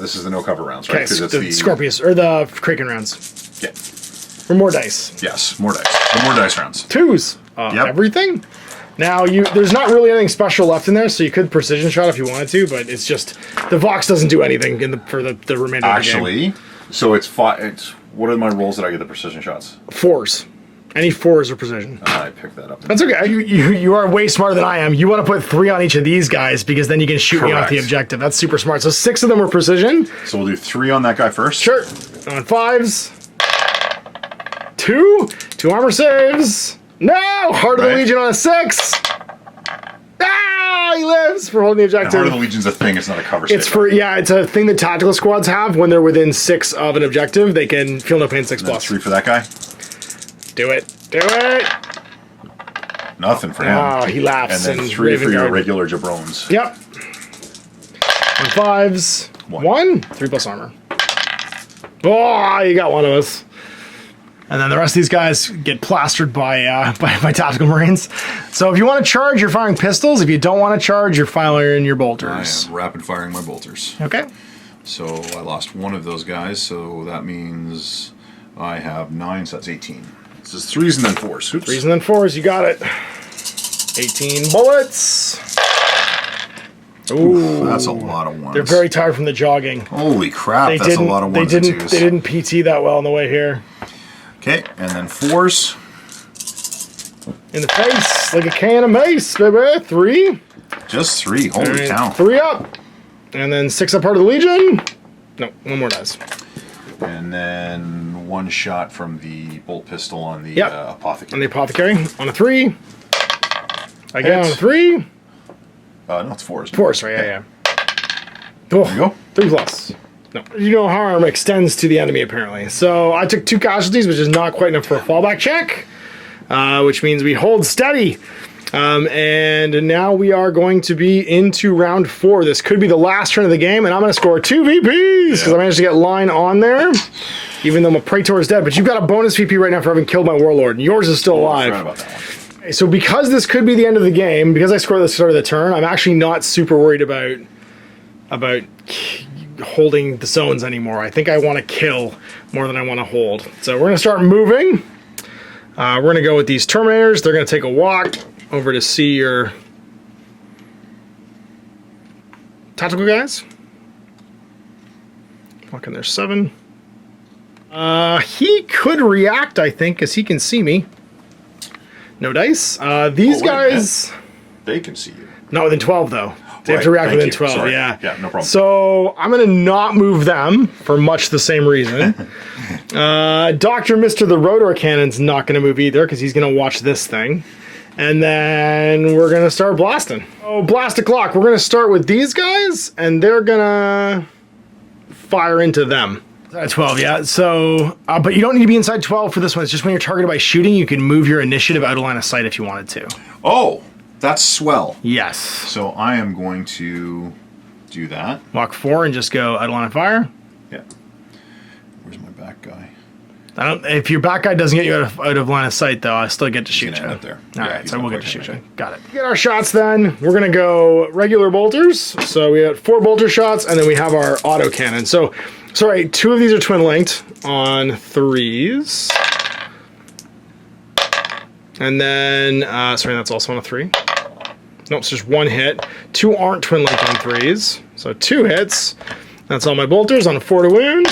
This is the no cover rounds, right? Okay, so the Scorpius or the Kraken rounds. Yeah. For more dice. Yes, more dice. For more dice rounds. 2s. Everything. Now there's not really anything special left in there, so you could precision shot if you wanted to, but it's just the Vox doesn't do anything for the remainder of the game. So it's 5. What are my rolls that I get the precision shots? 4s. Any 4s are precision. I picked that up. That's okay. You are way smarter than I am. You want to put 3 on each of these guys because then you can shoot me off the objective. That's super smart. So 6 of them are precision. So we'll do 3 on that guy first. Sure. On 5s. 2 armor saves. No! Heart of the Legion on a 6. Ah! He lives for holding the objective. And Heart of the Legion's a thing. It's not a cover save. It's a thing that tactical squads have when they're within 6 of an objective. They can feel no pain 6+. 3 for that guy. Do it. Do it. Nothing for him. Oh, he laughs. And then 3 for your regular jabrones. Yep. On 5s. 1. 3+ armor. Oh, you got one of us. And then the rest of these guys get plastered by tactical marines. So if you want to charge, you're firing pistols. If you don't want to charge, you're firing your bolters. I am rapid firing my bolters. Okay. So I lost 1 of those guys, so that means I have 9, so that's 18. This is 3s and then 4s. Oops. 3s and then 4s, you got it. 18 bullets. Ooh, that's a lot of 1s. They're very tired from the jogging. Holy crap, that's a lot of 1s and 2s. They didn't PT that well on the way here. Okay, and then 4s. In the face, like a can of mace, baby. 3. Just 3, holy cow. 3 up. And then 6 up Heart of the Legion. No, 1 more dice. And then 1 shot from the bolt pistol on the apothecary. On the apothecary. On a 3. Again on a 3. No, it's 4s. 4s, right? Yeah. Oh, there you go. 3+. No. You know, harm extends to the enemy, apparently. So I took 2 casualties, which is not quite enough for a fallback check, which means we hold steady. And now we are going to be into round 4. This could be the last turn of the game, and I'm going to score 2 VPs because I managed to get line on there, even though my Praetor is dead. But you've got a bonus VP right now for having killed my Warlord, and yours is still alive. I forgot about that one. So because this could be the end of the game, because I scored at the start of the turn, I'm actually not super worried about holding the zones anymore. I think I want to kill more than I want to hold. So we're going to start moving. We're going to go with these Terminators. They're going to take a walk over to see your tactical guys. Walk in there 7. He could react, I think, because he can see me. No dice. These guys... They can see you. Not within 12, though. They have to react within 12, Sorry. yeah. Yeah, no problem. So I'm going to not move them for much the same reason. Dr. Mr. the Rotor Cannon's not going to move either because he's going to watch this thing. And then we're going to start blasting. Oh, blast a clock. We're going to start with these guys, and they're going to fire into them. 12, yeah. So, but you don't need to be inside 12 for this one. It's just when you're targeted by shooting, you can move your initiative out of line of sight if you wanted to. Oh, that's swell. Yes. So I am going to do that. Walk 4 and just go out of line of fire. Yeah. Where's my back guy? If your back guy doesn't get you out of line of sight, though, I still get to shoot you. End up there. All right, so we'll get to shoot you. Got it. Get our shots then. We're going to go regular bolters. So we have 4 bolter shots, and then we have our auto cannon. So, sorry, 2 of these are twin linked on 3s. And then, sorry, that's also on a 3. Nope, it's just 1 hit. 2 aren't twin linked on 3s. So 2 hits. That's all my bolters on a 4 to wound.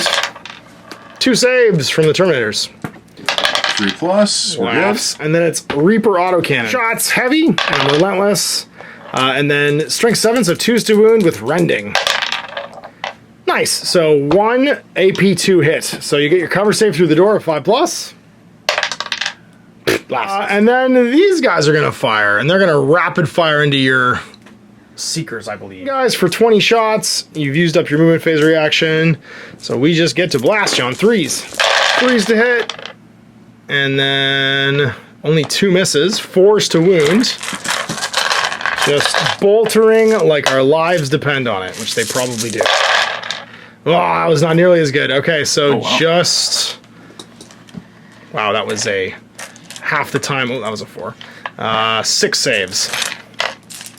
2 saves from the Terminators. 3+. Laughs. And then it's Reaper autocannon. Shots heavy and relentless. And then strength 7, so 2s to wound with rending. Nice. So 1 AP2 hit. So you get your cover save through the door of 5+. And then these guys are going to fire, and they're going to rapid fire into your Seekers, I believe. Guys, for 20 shots, you've used up your movement phase reaction, so we just get to blast you on 3s. 3s to hit, and then only 2 misses, 4s to wound. Just boltering like our lives depend on it, which they probably do. Oh, that was not nearly as good. Okay, so just... Wow, that was a... half the time. Oh, that was a 4. 6 saves.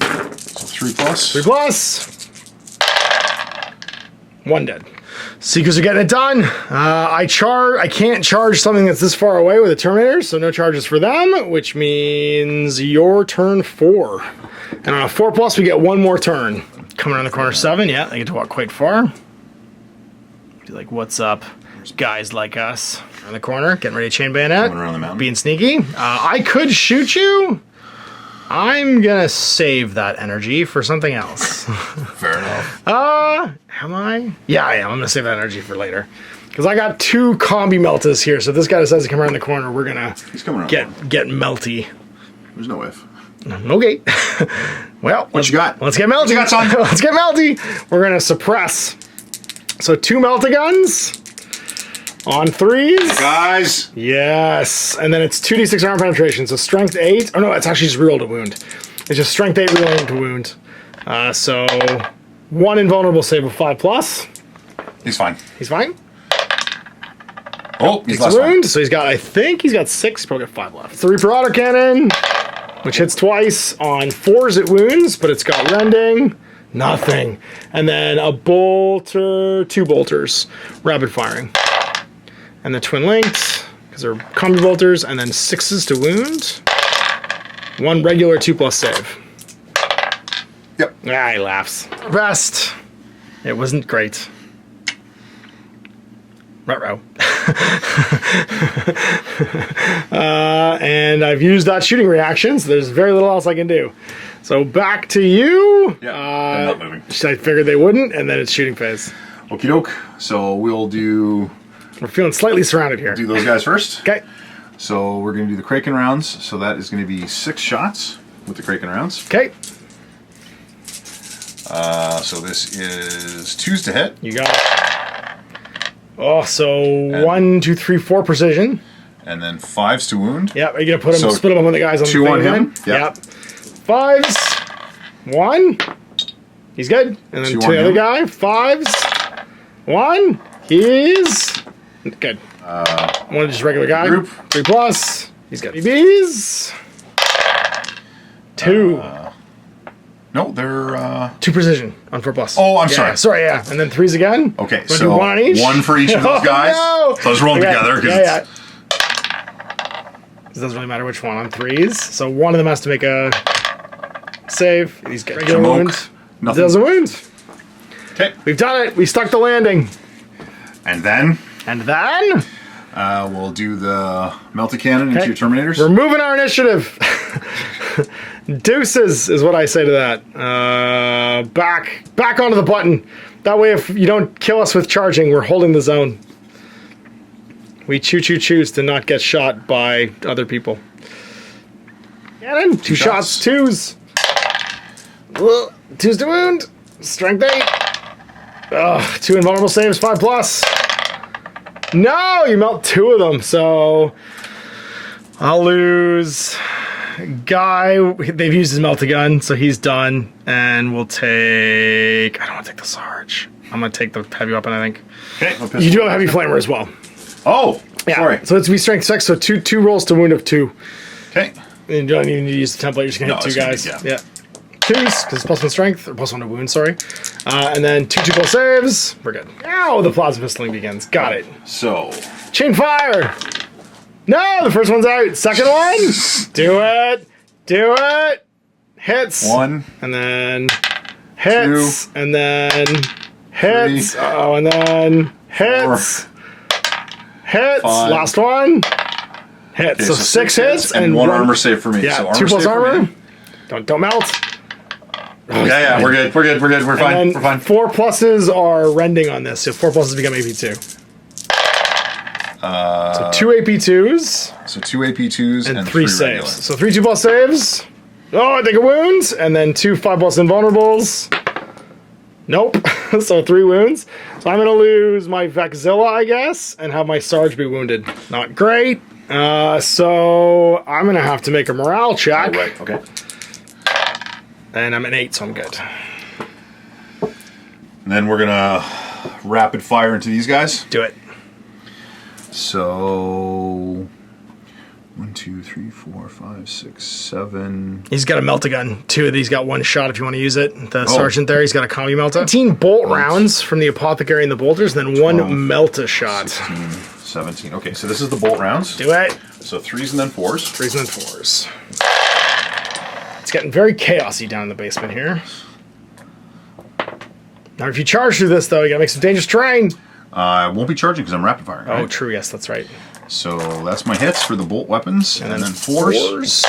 So 3 plus. 3 plus. 1 dead. Seekers are getting it done. I can't charge something that's this far away with a Terminator, so no charges for them, which means your turn 4. And on a 4 plus, we get 1 more turn. Coming around the corner 7, yeah, they get to walk quite far. Be like, what's up, guys like us? Around the corner, getting ready to chain bayonet. Going around the mountain. Being sneaky. I could shoot you. I'm gonna save that energy for something else. Fair enough. Am I? Yeah, I am. I'm gonna save that energy for later. Because I got 2 combi meltas here, so if this guy decides to come around the corner, we're gonna get melty. There's no if. Okay. Well, what you got? Let's get melty. What you got, son? Let's get melty. We're gonna suppress. So 2 melta-guns on 3s. Guys. Yes. And then it's 2d6 armor penetration. So strength 8. Oh no, it's actually just reroll to wound. It's just strength 8 reroll to wound. So 1 invulnerable save of 5 plus. He's fine. He's fine. Oh, he's a wound. So he's got, I think he's got 6. He's probably got 5 left. 3 per autocannon, which hits twice. On 4s it wounds, but it's got rending. Nothing. And then a bolter, 2 bolters. Rapid firing. And the twin linked, because they're combi bolters, and then 6s to wound. 1 regular 2 plus save. Yep. Ah, he laughs. Best. It wasn't great. Ruh-roh. And I've used that shooting reaction, so there's very little else I can do. So back to you. Yeah, I'm not moving. I figured they wouldn't, and then it's shooting phase. Okie doke. So we'll do... We're feeling slightly surrounded here. Do those guys first. Okay. So we're going to do the Kraken rounds. So that is going to be 6 shots with the Kraken rounds. Okay. So this is 2s to hit. You got it. Oh, so 1, 2, 3, 4 precision. And then 5s to wound. Yep. Are you going to put them, split them on the guys on 2 the on him. Yep. 5s. 1. He's good. And then 2 the other guy. 5s. 1. He's good. 1 just regular guy. Group. 3 plus. He's got BBs. 2. No, they're... 2 precision on 4 plus. Oh, I'm sorry. Sorry, yeah. And then 3s again. Okay, so so 1 on each? 1 for each of those guys. Oh, no. So let's roll them together. Yeah. It doesn't really matter which one on 3s. So 1 of them has to make a save. He's got regular wound. Nothing. Doesn't wound. Okay. We've done it. We stuck the landing. And then? We'll do the melted cannon into your Terminators. We're moving our initiative. Deuces is what I say to that. Back onto the button. That way, if you don't kill us with charging, we're holding the zone. We choose to not get shot by other people. Cannon. 2 shots. 2s. 2s to wound. Strength 8. 2 invulnerable saves. 5 plus. No, you melt 2 of them, so I'll lose. Guy, they've used his melta-gun, so he's done, and we'll take... I don't want to take the Sarge. I'm going to take the heavy weapon, I think. Okay. You do have a heavy flamer as well. Oh, yeah. Sorry. So it's be strength 6, so two rolls to wound of 2. Okay. And you don't even need to use the template, you're just going to hit 2 guys. Yeah. 2s, because it's plus 1 strength, or plus 1 to wound, sorry. And then 2 plus saves. We're good. Ow, the plasma pistoling begins. Got it. So. Chain fire! No, the first one's out. Second one. Do it. Hits. 1. And then hits. 2. And then hits. 3. And then hits. 4. Hits. 5. Last one. Hits. Okay, so 6 hits and 1 armor save for me. Yeah, so 2 plus armor. Don't melt. Yeah, we're good. We're fine. We're fine. 4 pluses are rending on this. So 4 pluses become AP2. So 2 AP2s. So 2 AP2s and 3 saves. Regular. So 3 2 plus saves. Oh, I take a wound. And then 2 5 plus invulnerables. Nope. So 3 wounds. So I'm going to lose my Vexilla, I guess, and have my Sarge be wounded. Not great. So I'm going to have to make a morale check. Oh, right. Okay. And I'm an 8, so I'm good. And then we're going to rapid fire into these guys. Do it. So 1, 2, 3, 4, 5, 6, 7. He's got a melt-a-gun. 2 of these got 1 shot if you want to use it. The sergeant there, he's got a combi melta. 18 bolt rounds from the apothecary and the bolters, and then 1 melta shot. 16, 17. Okay, so this is the bolt rounds. Do it. So 3s and then 4s. 3s and then 4s. It's getting very chaosy down in the basement here. Now, if you charge through this, though, you gotta make some dangerous terrain. I won't be charging because I'm rapid firing. Oh, right? true. Yes, that's right. So that's my hits for the bolt weapons, and then 4s.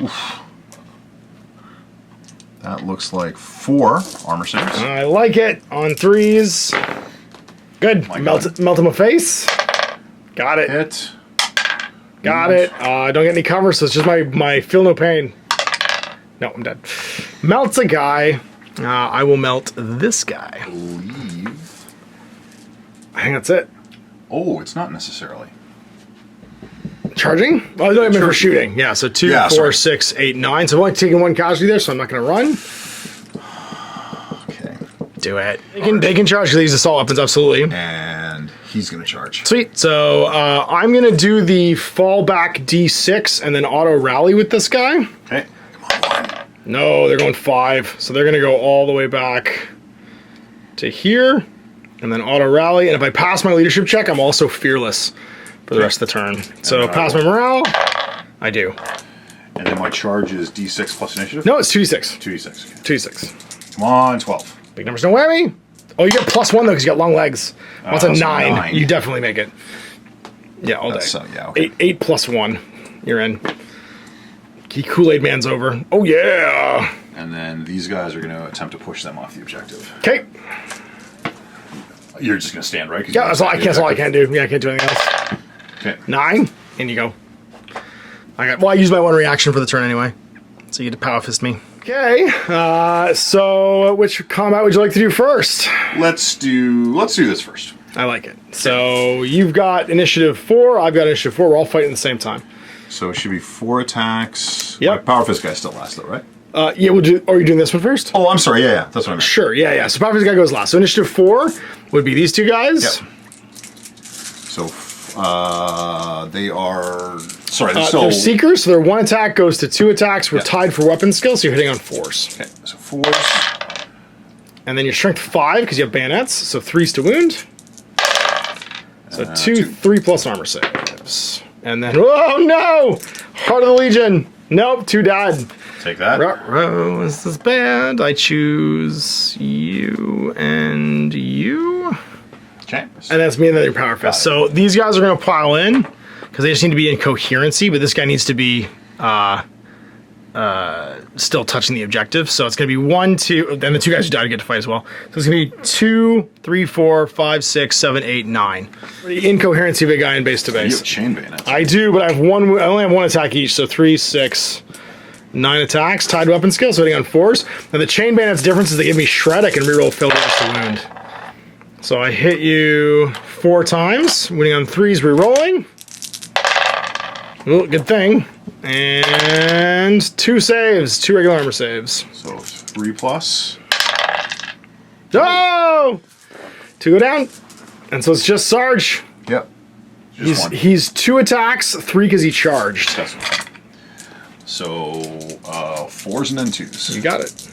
Oof. That looks like 4 armor saves. I like it. On 3s. Good. Melt him a face. Got it. Hit. Got it. I don't get any cover, so it's just my feel no pain. No, I'm dead. Melts a guy. I will melt this guy. Leave. I think that's it. Oh, it's not necessarily. Charging? Oh, no, I meant for shooting. Yeah, so 2, 4, 6, 8, 9. So I've only taken 1 casualty there, so I'm not going to run. Okay. Do it. They can charge these assault weapons, absolutely. And he's going to charge. Sweet. So I'm going to do the fallback D6 and then auto rally with this guy. Okay. Come on. No, they're going 5. So they're going to go all the way back to here. And then auto rally. And if I pass my leadership check, I'm also fearless for the rest of the turn. So pass my morale. I do. And then my charge is D6 plus initiative? No, it's 2d6. 2d6. Okay. 2d6. Come on, 12. Big numbers don't whammy. Oh, you get +1 though because you got long legs. What's a 9? You definitely make it. Yeah, all day. Yeah, okay. 8 + 1. You're in. Kool-Aid Man's over. Oh, yeah. And then these guys are going to attempt to push them off the objective. Okay. You're just going to stand, right? Yeah, that's all I can do. Yeah, I can't do anything else. Okay. 9. In you go. I used my 1 reaction for the turn anyway. So you get to power fist me. Okay. So which combat would you like to do first? Let's do this first. I like it. So you've got initiative 4. I've got initiative 4. We're all fighting at the same time. So it should be 4 attacks. Yep. My power fist guy still last though, right? Yeah, we'll do. Are you doing this one first? Oh, I'm sorry. Yeah, that's what I meant. Sure. Yeah. So power fist guy goes last. So initiative 4 would be these 2 guys. Yep. So they are. Sorry, they're seekers. So their 1 attack goes to 2 attacks. We're tied for weapon skill, so you're hitting on 4s. Okay. So 4s. And then your strength 5 because you have bayonets. So 3s to wound. So 3 plus armor saves. And then, oh no! Heart of the Legion. Nope, 2 died. Take that. This is bad. I choose you and you. Okay. And that's me and then your power fist. So these guys are going to pile in because they just need to be in coherency, but this guy needs to be still touching the objective. So it's going to be 1, 2, and the 2 guys who died get to fight as well. So it's going to be 2, 3, 4, 5, 6, 7, 8, 9. Pretty incoherency of a guy in base to base. You have chain bayonets. I do, but I only have 1 attack each, so 3, 6, 9 attacks, tied weapon skill, so hitting on 4s. Now the chain bayonet's difference is they give me shred, I can reroll failure to wound. So I hit you 4 times, winning on 3s, rerolling. Ooh, good thing. And 2 saves, 2 regular armor saves. So 3 plus. Oh! 2 go down. And so it's just Sarge. Yep. He's 2 attacks, 3 because he charged. That's one. So 4s and then 2s. You got it.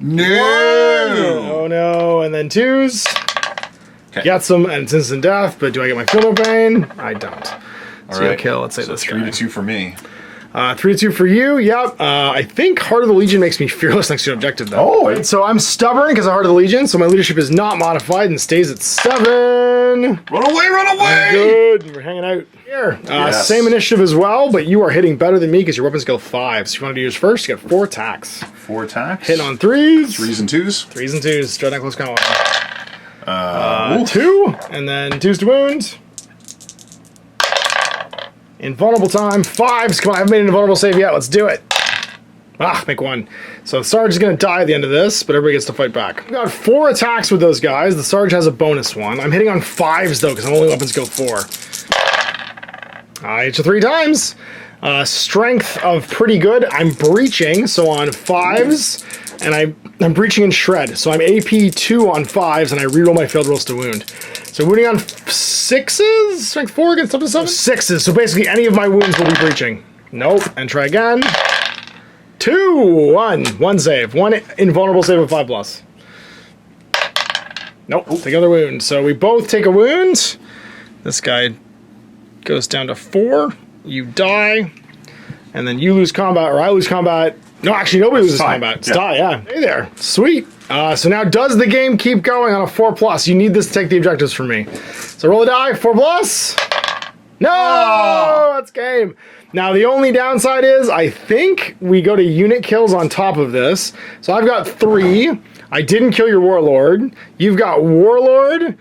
No! Oh no, and then 2s. Okay. Gets them, and it's instant death, but do I get my feel no pain? I don't. All so right. Kill, let's say so this 3 guy. to 2 for me. 3 to 2 for you, yep. I think Heart of the Legion makes me fearless next to an objective, though. Oh, So I'm stubborn because of Heart of the Legion, so my leadership is not modified and stays at 7. Run away, run away! Good, we're hanging out here. Yes. Same initiative as well, but you are hitting better than me because your weapon skill 5. So if you want to do yours first, you got 4 attacks. 4 attacks. Hitting on 3s. 3s and 2s. 3s and 2s, straight down close combat. 2, and then 2s to wound. Invulnerable time, 5s. Come on, I haven't made an invulnerable save yet. Let's do it. Make 1. So the Sarge is going to die at the end of this, but everybody gets to fight back. We've got 4 attacks with those guys. The Sarge has a bonus 1. I'm hitting on 5s, though, because I'm only weapon skill 4. I hit you 3 times. Strength of pretty good. I'm breaching, so on 5s, and I'm breaching in shred. So I'm AP 2 on 5s, and I reroll my failed rolls to wound. So wounding on 6s? Strength 4 against up to 7? 6s. So basically any of my wounds will be breaching. Nope. And try again. 2, 1. 1 save. 1 invulnerable save of 5+. Nope. Take another wound. So we both take a wound. This guy goes down to 4. You die. And then you lose combat, or I lose combat. No, actually, nobody loses combat. It's tie, yeah. Hey there. Sweet. So now, does the game keep going on a 4+? You need this to take the objectives from me. So roll a die. 4+. No! That's game. Now, the only downside is, I think we go to unit kills on top of this. So I've got 3. I didn't kill your Warlord. You've got Warlord.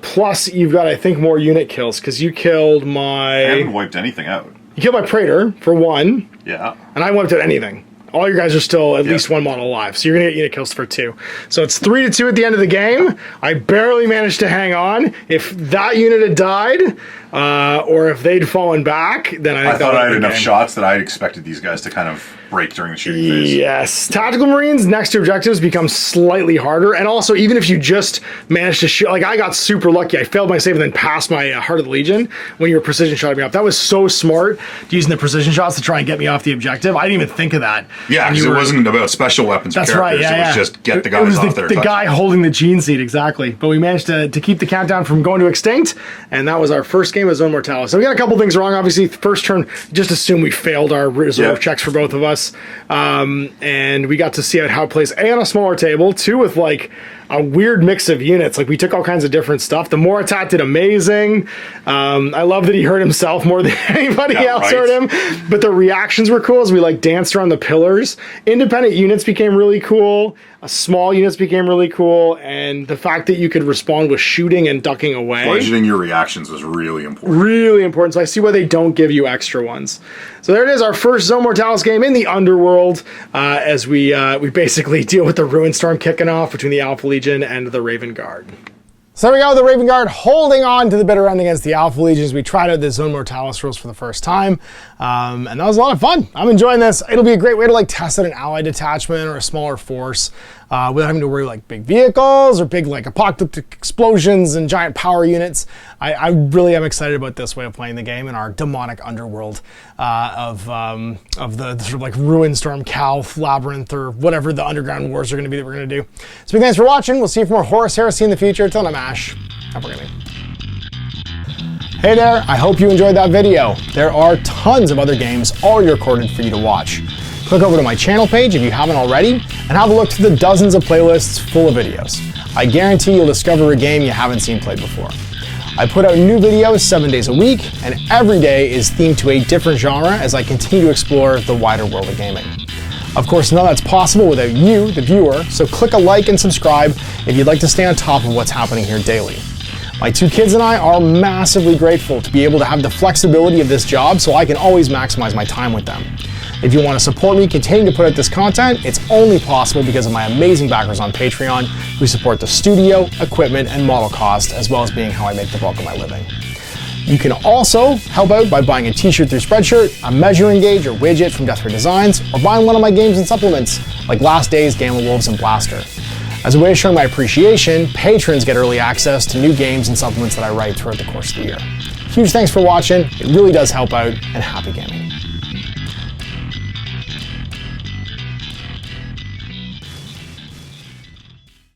Plus, you've got, I think, more unit kills, because you killed my... I haven't wiped anything out. You killed my Praetor, for 1. Yeah. And I wiped out anything. All your guys are still at least 1 model alive, so you're going to get unit kills for 2. So it's 3-2 at the end of the game. I barely managed to hang on. If that unit had died, or if they'd fallen back, then I thought I had enough shots that I expected these guys to kind of break during the shooting phase. Yes. Tactical Marines next to objectives become slightly harder, and also even if you just managed to shoot, like I got super lucky. I failed my save and then passed my Heart of the Legion when you were precision shotting me off. That was so smart, using the precision shots to try and get me off the objective. I didn't even think of that. Yeah, because it wasn't about special weapons. That's or right. Yeah, it was just get the guys off there. The guy holding the gene seed, exactly. But we managed to keep the countdown from going to extinct, and that was our first game of Zone Mortalis. So we got a couple things wrong. Obviously, first turn, just assume we failed our reserve checks for both of us. And we got to see how it plays A, on a smaller table, 2, with like a weird mix of units. Like we took all kinds of different stuff. The Moratat did amazing. I love that he hurt himself more than anybody else hurt him. But the reactions were cool as we like danced around the pillars. Independent units became really cool. Small units became really cool. And the fact that you could respond with shooting and ducking away. Budgeting your reactions was really important. Really important. So I see why they don't give you extra ones. So there it is, our first Zone Mortalis game in the Underworld, as we basically deal with the Ruin Storm kicking off between the Alpha Legion and the Raven Guard. So there we go, the Raven Guard holding on to the bitter end against the Alpha Legions. We tried out the Zone Mortalis rules for the first time, and that was a lot of fun. I'm enjoying this. It'll be a great way to like test out an allied detachment or a smaller force without having to worry like big vehicles or big like apocalyptic explosions and giant power units. I really am excited about this way of playing the game in our demonic underworld of the sort of like Ruin Storm, Calth, Labyrinth, or whatever the underground wars are going to be that we're going to do. So thanks for watching. We'll see you for more Horus Heresy in the future. Till then, I'm Ash. Have a good night. Hey there, I hope you enjoyed that video. There are tons of other games already recorded for you to watch. Click over to my channel page if you haven't already, and have a look to the dozens of playlists full of videos. I guarantee you'll discover a game you haven't seen played before. I put out new videos 7 days a week, and every day is themed to a different genre as I continue to explore the wider world of gaming. Of course, none of that's possible without you, the viewer, so click a like and subscribe if you'd like to stay on top of what's happening here daily. My 2 kids and I are massively grateful to be able to have the flexibility of this job so I can always maximize my time with them. If you want to support me continuing to put out this content, it's only possible because of my amazing backers on Patreon who support the studio, equipment, and model cost, as well as being how I make the bulk of my living. You can also help out by buying a t-shirt through Spreadshirt, a measuring gauge or widget from Death Ray Designs, or buying one of my games and supplements like Last Days, Gamma Wolves, and Blaster. As a way of showing my appreciation, patrons get early access to new games and supplements that I write throughout the course of the year. Huge thanks for watching, it really does help out, and happy gaming.